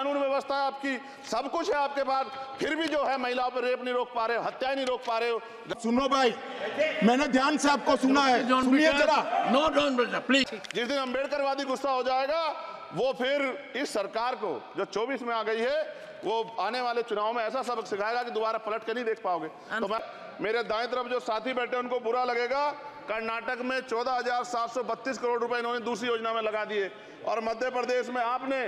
कानून व्यवस्था है आपकी, सब कुछ है आपके पास, फिर भी जो है महिलाओं पर रेप नहीं रोक पा रहे हो, हत्याएं नहीं रोक पा रहे हो। सुनो भाई, मैंने ध्यान से आपको सुना है, सुनिए जरा। नो डॉन बेटा प्लीज। जिस दिन अम्बेडकरवादी गुस्सा हो जाएगा वो फिर इस सरकार को जो 24 में आ गई है वो आने वाले चुनाव में ऐसा सबक सिखाएगा कि दोबारा पलट के नहीं देख पाओगे। तो मैं, मेरे दाएं तरफ जो साथी बैठे उनको बुरा लगेगा, कर्नाटक में 14,732 करोड़ रुपए इन्होंने दूसरी योजना में लगा दिए और मध्य प्रदेश में आपने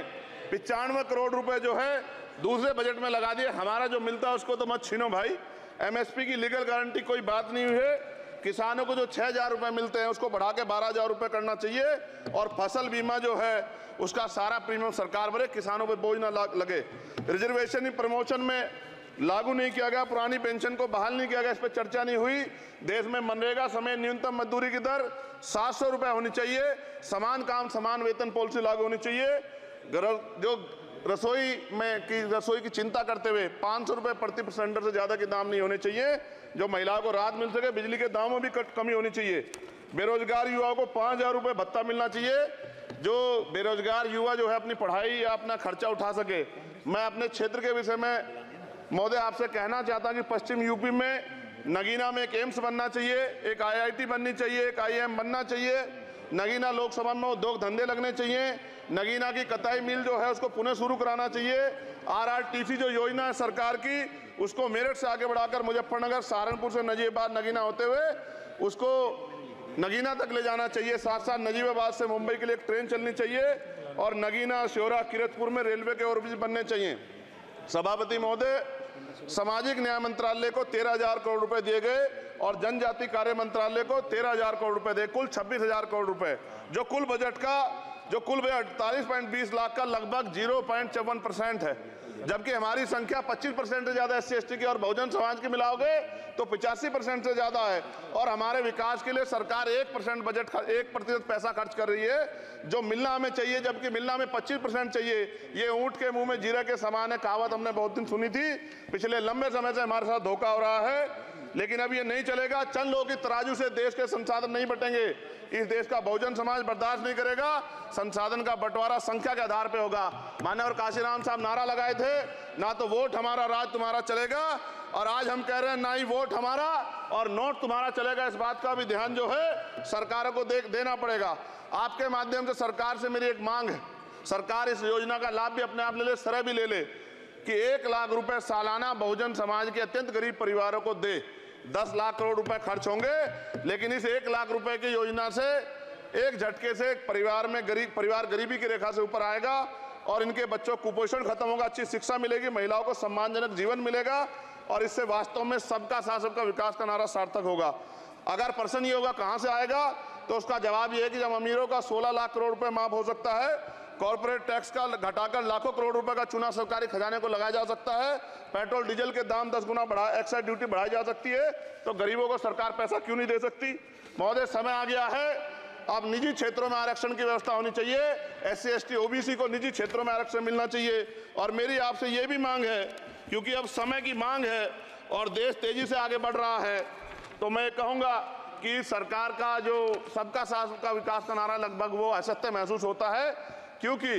95 करोड़ रुपए जो है दूसरे बजट में लगा दिए। हमारा जो मिलता है उसको तो मत छीनो भाई। एमएसपी की लीगल गारंटी कोई बात नहीं हुई है। किसानों को जो 6,000 रुपए मिलते हैं उसको बढ़ा के 12,000 रुपए करना चाहिए और फसल बीमा जो है उसका सारा प्रीमियम सरकार भरे, किसानों पर बोझ ना लगे। रिजर्वेशन प्रमोशन में लागू नहीं किया गया, पुरानी पेंशन को बहाल नहीं किया गया, इस पर चर्चा नहीं हुई। देश में मनरेगा समय न्यूनतम मजदूरी की दर 700 रुपए होनी चाहिए, समान काम समान वेतन पॉलिसी लागू होनी चाहिए। जो रसोई की चिंता करते हुए 500 रुपए प्रति सिलेंडर से ज्यादा के दाम नहीं होने चाहिए, जो महिलाओं को राहत मिल सके। बिजली के दामों में भी कमी होनी चाहिए। बेरोजगार युवाओं को 5,000 रुपए भत्ता मिलना चाहिए, जो बेरोजगार युवा जो है अपनी पढ़ाई या अपना खर्चा उठा सके। मैं अपने क्षेत्र के विषय में महोदय आपसे कहना चाहता हूं कि पश्चिम यूपी में नगीना में एक एम्स बनना चाहिए, एक IIT बननी चाहिए, एक IIM बनना चाहिए। नगीना लोकसभा में उद्योग धंधे लगने चाहिए। नगीना की कताई मिल जो है उसको पुनः शुरू कराना चाहिए। RRTC जो योजना है सरकार की उसको मेरठ से आगे बढ़ाकर मुजफ्फरनगर, सहारनपुर से नजीबाबाद नगीना होते हुए उसको नगीना तक ले जाना चाहिए। साथ साथ नजीबाबाद से मुंबई के लिए एक ट्रेन चलनी चाहिए और नगीना, श्योरा, किरतपुर में रेलवे के ओवरब्रिज बनने चाहिए। सभापति महोदय, सामाजिक न्याय मंत्रालय को 13,000 करोड़ रुपए दिए गए और जनजाति कार्य मंत्रालय को 13,000 करोड़ रुपए दिए, कुल 26,000 करोड़ रुपए, जो कुल बजट का जो कुल 48.20 लाख का लगभग 0.54% है। जबकि हमारी संख्या 25% से ज्यादा SC/ST की और बहुजन समाज की मिलाओगे तो 85% से ज्यादा है। और हमारे विकास के लिए सरकार 1% बजट 1% पैसा खर्च कर रही है, जो मिलना हमें चाहिए, जबकि मिलना हमें 25% चाहिए। ये ऊंट के मुंह में जीरा के समान है, कहावत हमने बहुत दिन सुनी थी। पिछले लंबे समय से हमारे साथ धोखा हो रहा है, लेकिन अब ये नहीं चलेगा। चंद लोगों की तराजू से देश के संसाधन नहीं बटेंगे। इस देश का बहुजन समाज बर्दाश्त नहीं करेगा। संसाधन का बंटवारा संख्या के आधार पे होगा। माननीय काशीराम साहब नारा लगाए थे, ना तो वोट हमारा राज तुम्हारा चलेगा, और आज हम कह रहे हैं ना ही वोट हमारा और नोट तुम्हारा चलेगा। इस बात का भी ध्यान जो है सरकारों को देना पड़ेगा। आपके माध्यम से सरकार से मेरी एक मांग है, सरकार इस योजना का लाभ भी अपने आप ले ले, सरह भी ले ले कि 1 लाख रुपए सालाना बहुजन समाज के अत्यंत गरीब परिवारों को दे। 10 लाख करोड़ रुपए खर्च होंगे, लेकिन इस 1 लाख रुपए की योजना से एक झटके से परिवार गरीबी की रेखा से ऊपर आएगा और इनके बच्चों को कुपोषण खत्म होगा, अच्छी शिक्षा मिलेगी, महिलाओं को सम्मानजनक जीवन मिलेगा और इससे वास्तव में सबका साथ सबका विकास का नारा सार्थक होगा। अगर प्रश्न ये होगा कहां से आएगा, तो उसका जवाब ये है कि जब अमीरों का 16 लाख करोड़ रुपए माफ हो सकता है, कॉर्पोरेट टैक्स का घटाकर लाखों करोड़ रुपए का चूना सरकारी खजाने को लगाया जा सकता है, पेट्रोल डीजल के दाम 10 गुना एक्साइज ड्यूटी बढ़ाई जा सकती है, तो गरीबों को सरकार पैसा क्यों नहीं दे सकती। महोदय, समय आ गया है, अब निजी क्षेत्रों में आरक्षण की व्यवस्था होनी चाहिए। SC/ST OBC को निजी क्षेत्रों में आरक्षण मिलना चाहिए। और मेरी आपसे ये भी मांग है, क्योंकि अब समय की मांग है और देश तेजी से आगे बढ़ रहा है, तो मैं कहूँगा कि सरकार का जो सबका साथ सबका विकास का नारा लगभग वो असत्य महसूस होता है, क्योंकि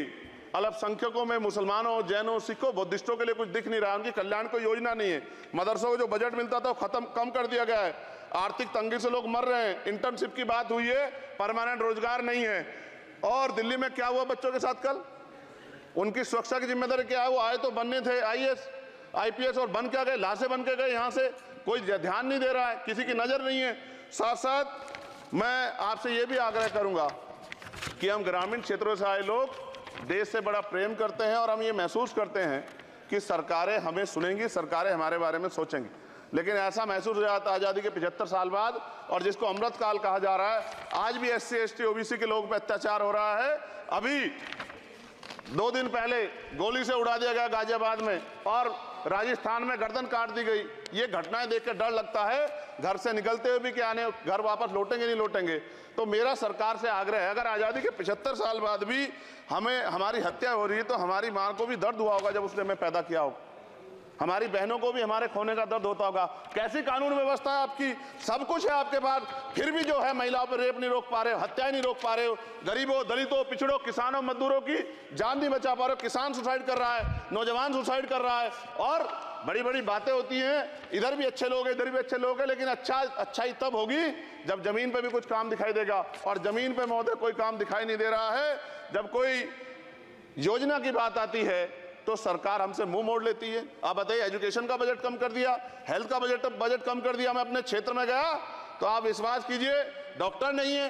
अल्पसंख्यकों में मुसलमानों, जैनों, सिखों, बुद्धिस्टों के लिए कुछ दिख नहीं रहा, उनकी कल्याण कोई योजना नहीं है। मदरसों को जो बजट मिलता था वो कम कर दिया गया है। आर्थिक तंगी से लोग मर रहे हैं। इंटर्नशिप की बात हुई है, परमानेंट रोजगार नहीं है। और दिल्ली में क्या हुआ बच्चों के साथ कल, उनकी सुरक्षा की जिम्मेदारी क्या है? वो आए तो बनने थे IAS IPS और बन क्या गए, लाशें बन के गए। यहाँ से कोई ध्यान नहीं दे रहा है, किसी की नजर नहीं है। साथ साथ मैं आपसे ये भी आग्रह करूंगा कि हम ग्रामीण क्षेत्रों से आए लोग देश से बड़ा प्रेम करते हैं और हम ये महसूस करते हैं कि सरकारें हमें सुनेंगी, सरकारें हमारे बारे में सोचेंगी। लेकिन ऐसा महसूस हो जाता है आज़ादी के 75 साल बाद, और जिसको अमृत काल कहा जा रहा है, आज भी SC/ST OBC के लोगों पर अत्याचार हो रहा है। अभी 2 दिन पहले गोली से उड़ा दिया गया गाजियाबाद में और राजस्थान में गर्दन काट दी गई। ये घटनाएं देखकर डर लगता है, घर से निकलते हुए भी कि आने घर वापस लौटेंगे नहीं लौटेंगे। तो मेरा सरकार से आग्रह है, अगर आज़ादी के 75 साल बाद भी हमारी हत्या हो रही है, तो हमारी मां को भी दर्द हुआ होगा जब उसने हमें पैदा किया हो। हमारी बहनों को भी हमारे खोने का दर्द होता होगा। कैसी कानून व्यवस्था है आपकी? सब कुछ है आपके पास, फिर भी जो है महिलाओं पर रेप नहीं रोक पा रहे हो, हत्याएं नहीं रोक पा रहे हो, गरीबों, दलितों, पिछड़ों, किसानों, मजदूरों की जान नहीं बचा पा रहे हो। किसान सुसाइड कर रहा है, नौजवान सुसाइड कर रहा है, और बड़ी बड़ी बातें होती हैं, इधर भी अच्छे लोग हैं, इधर भी अच्छे लोग हैं, लेकिन अच्छाई तब होगी जब जमीन पे भी कुछ काम दिखाई देगा। और जमीन पे महोदय कोई काम दिखाई नहीं दे रहा है। जब कोई योजना की बात आती है तो सरकार हमसे मुंह मोड़ लेती है। आप बताइए, एजुकेशन का बजट कम कर दिया, हेल्थ का बजट कम कर दिया। मैं अपने क्षेत्र में गया तो आप विश्वास कीजिए, डॉक्टर नहीं है,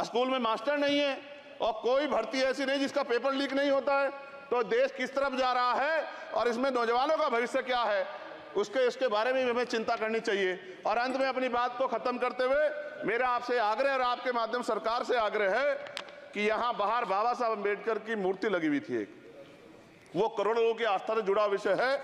स्कूल में मास्टर नहीं है, और कोई भर्ती ऐसी नहीं जिसका पेपर लीक नहीं होता है। तो देश किस तरफ जा रहा है और इसमें नौजवानों का भविष्य क्या है, उसके बारे में हमें चिंता करनी चाहिए। और अंत में अपनी बात को खत्म करते हुए मेरा आपसे आग्रह और आपके माध्यम सरकार से आग्रह है कि यहाँ बाहर बाबा साहब अम्बेडकर की मूर्ति लगी हुई थी एक, वो करोड़ों लोगों की आस्था से जुड़ा विषय है,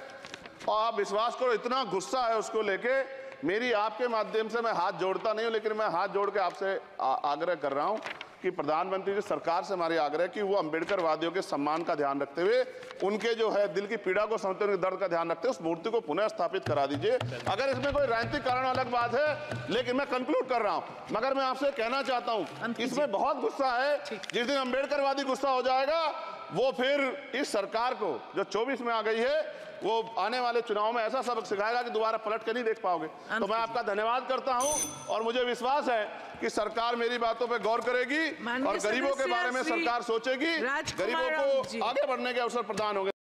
और आप विश्वास करो इतना गुस्सा है उसको लेके, मेरी आपके माध्यम से मैं हाथ जोड़ता नहीं हूं, लेकिन मैं हाथ जोड़ के आपसे आग्रह कर रहा हूं कि प्रधानमंत्री जी, सरकार से हमारी आग्रह कि वो अम्बेडकर वादियों के सम्मान का ध्यान रखते हुए, उनके जो है दिल की पीड़ा को समझते हुए, उनके दर्द का ध्यान रखते हुए उस मूर्ति को पुनः स्थापित करा दीजिए। अगर इसमें कोई राजनीतिक कारण अलग बात है, लेकिन मैं कंक्लूड कर रहा हूं, मगर मैं आपसे कहना चाहता हूं इसमें बहुत गुस्सा है। जिस दिन अम्बेडकरवादी गुस्सा हो जाएगा, वो फिर इस सरकार को जो 24 में आ गई है, वो आने वाले चुनाव में ऐसा सबक सिखाएगा कि दोबारा पलट के नहीं देख पाओगे। तो मैं आपका धन्यवाद करता हूं, और मुझे विश्वास है कि सरकार मेरी बातों पे गौर करेगी और गरीबों के बारे में सरकार सोचेगी, गरीबों को आगे बढ़ने के अवसर प्रदान होंगे।